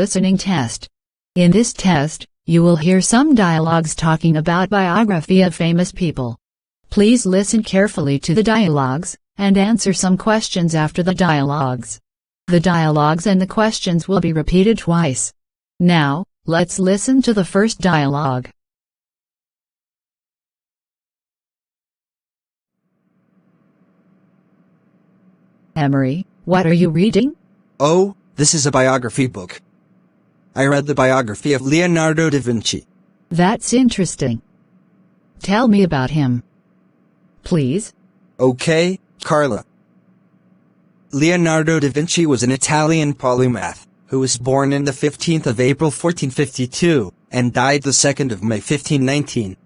listening test. In this test, you will hear some dialogues talking about biography of famous people. Please listen carefully to the dialogues, and answer some questions after the dialogues. The dialogues and the questions will be repeated twice. Now, let's listen to the first dialogue. Emery, what are you reading? Oh, this is a biography book. I read the biography of Leonardo da Vinci. That's interesting. Tell me about him. Please. Okay, Carla. Leonardo da Vinci was an Italian polymath, who was born in the 15th of April 1452, and died the 2nd of May 1519.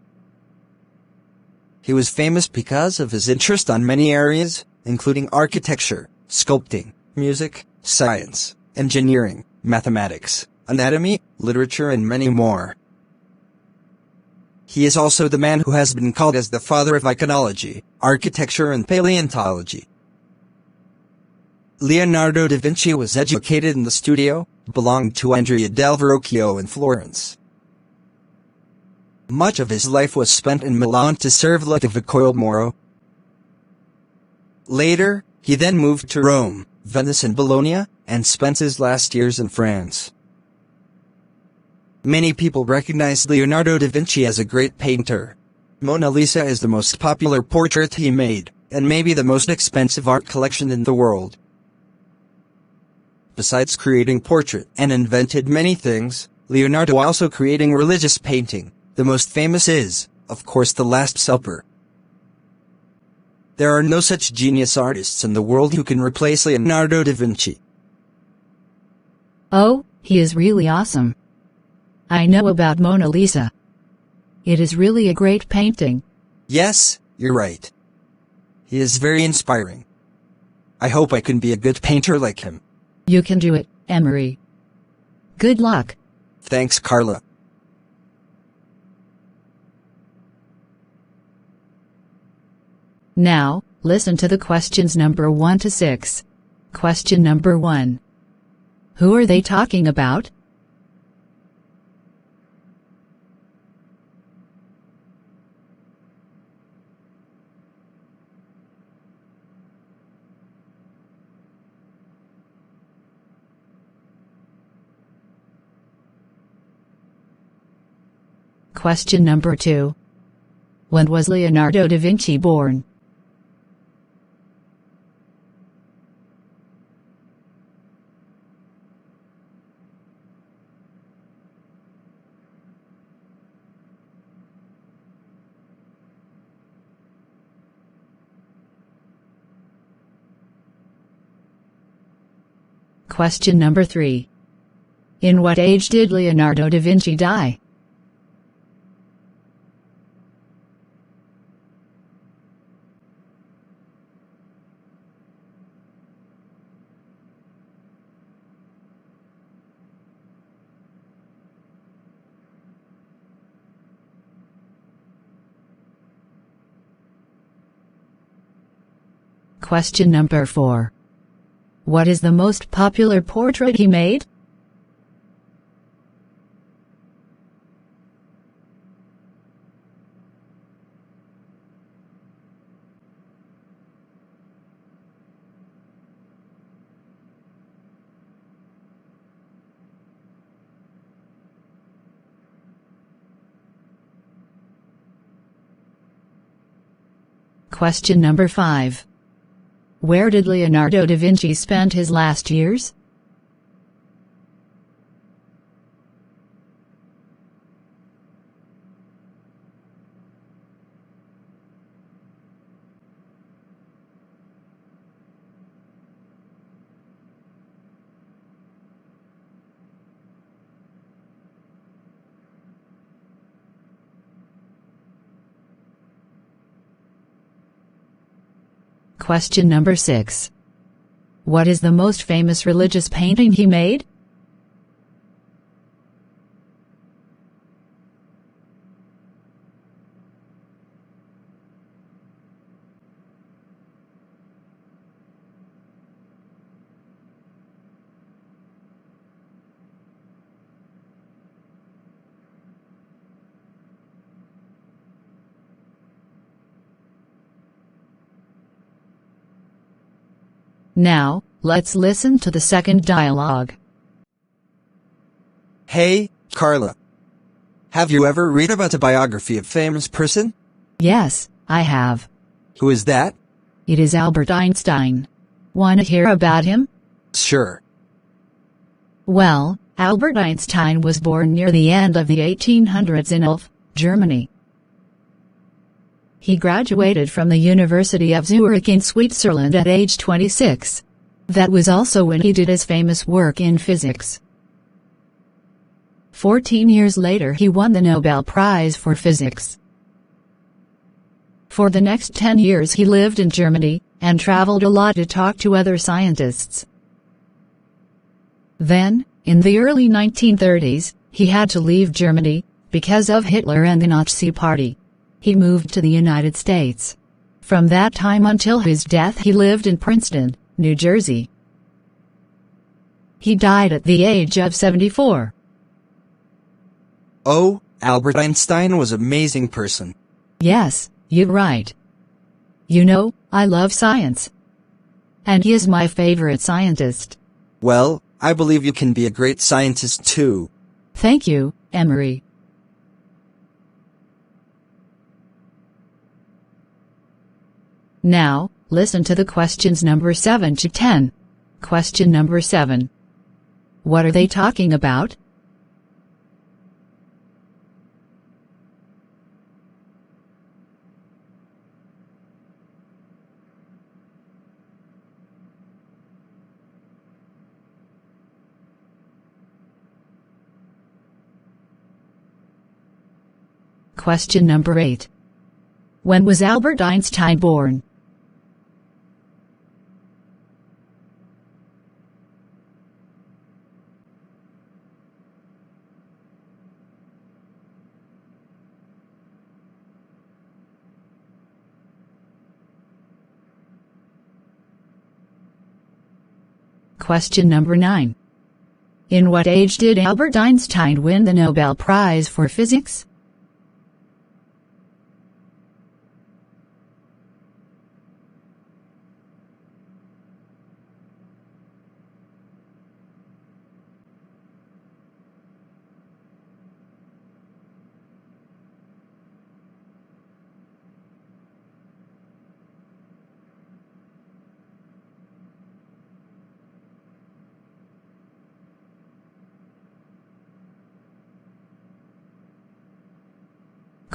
He was famous because of his interest on many areas, including architecture, sculpting, music, science, engineering, mathematics, anatomy, literature, and many more. He is also the man who has been called as the father of iconology, architecture, and paleontology. Leonardo da Vinci was educated in the studio, belonged to Andrea del Verrocchio in Florence. Much of his life was spent in Milan to serve Ludovico il Moro. Later, he then moved to Rome, Venice, and Bologna, and spent his last years in France. Many people recognize Leonardo da Vinci as a great painter. Mona Lisa is the most popular portrait he made, and maybe the most expensive art collection in the world. Besides creating portrait and invented many things, Leonardo also creating religious painting. The most famous is, of course, The Last Supper. There are no such genius artists in the world who can replace Leonardo da Vinci. Oh, he is really awesome. I know about Mona Lisa. It is really a great painting. Yes, you're right. He is very inspiring. I hope I can be a good painter like him. You can do it, Emery. Good luck. Thanks, Carla. Now, listen to the questions number 1 to 6. Question number 1. Who are they talking about? Question number 2. When was Leonardo da Vinci born? Question number 3. In what age did Leonardo da Vinci die? Question number 4. What is the most popular portrait he made? Question number 5. Where did Leonardo da Vinci spend his last years? Question number 6. What is the most famous religious painting he made? Now, let's listen to the second dialogue. Hey, Carla. Have you ever read about a biography of famous person? Yes, I have. Who is that? It is Albert Einstein. Want to hear about him? Sure. Well, Albert Einstein was born near the end of the 1800s in Ulm, Germany. He graduated from the University of Zurich in Switzerland at age 26. That was also when he did his famous work in physics. 14 years later he won the Nobel Prize for Physics. For the next 10 years he lived in Germany, and traveled a lot to talk to other scientists. Then, in the early 1930s, he had to leave Germany, because of Hitler and the Nazi Party. He moved to the United States. From that time until his death he lived in Princeton, New Jersey. He died at the age of 74. Oh, Albert Einstein was an amazing person. Yes, you're right. You know, I love science. And he is my favorite scientist. Well, I believe you can be a great scientist too. Thank you, Emery. Now, listen to the questions number 7 to 10. Question number 7. What are they talking about? Question number 8. When was Albert Einstein born? Question number 9. In what age did Albert Einstein win the Nobel Prize for Physics?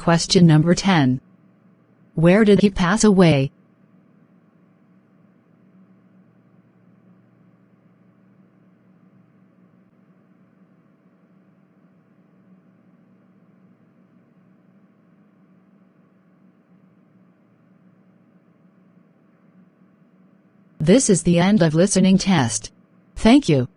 Question number 10. Where did he pass away? This is the end of listening test. Thank you.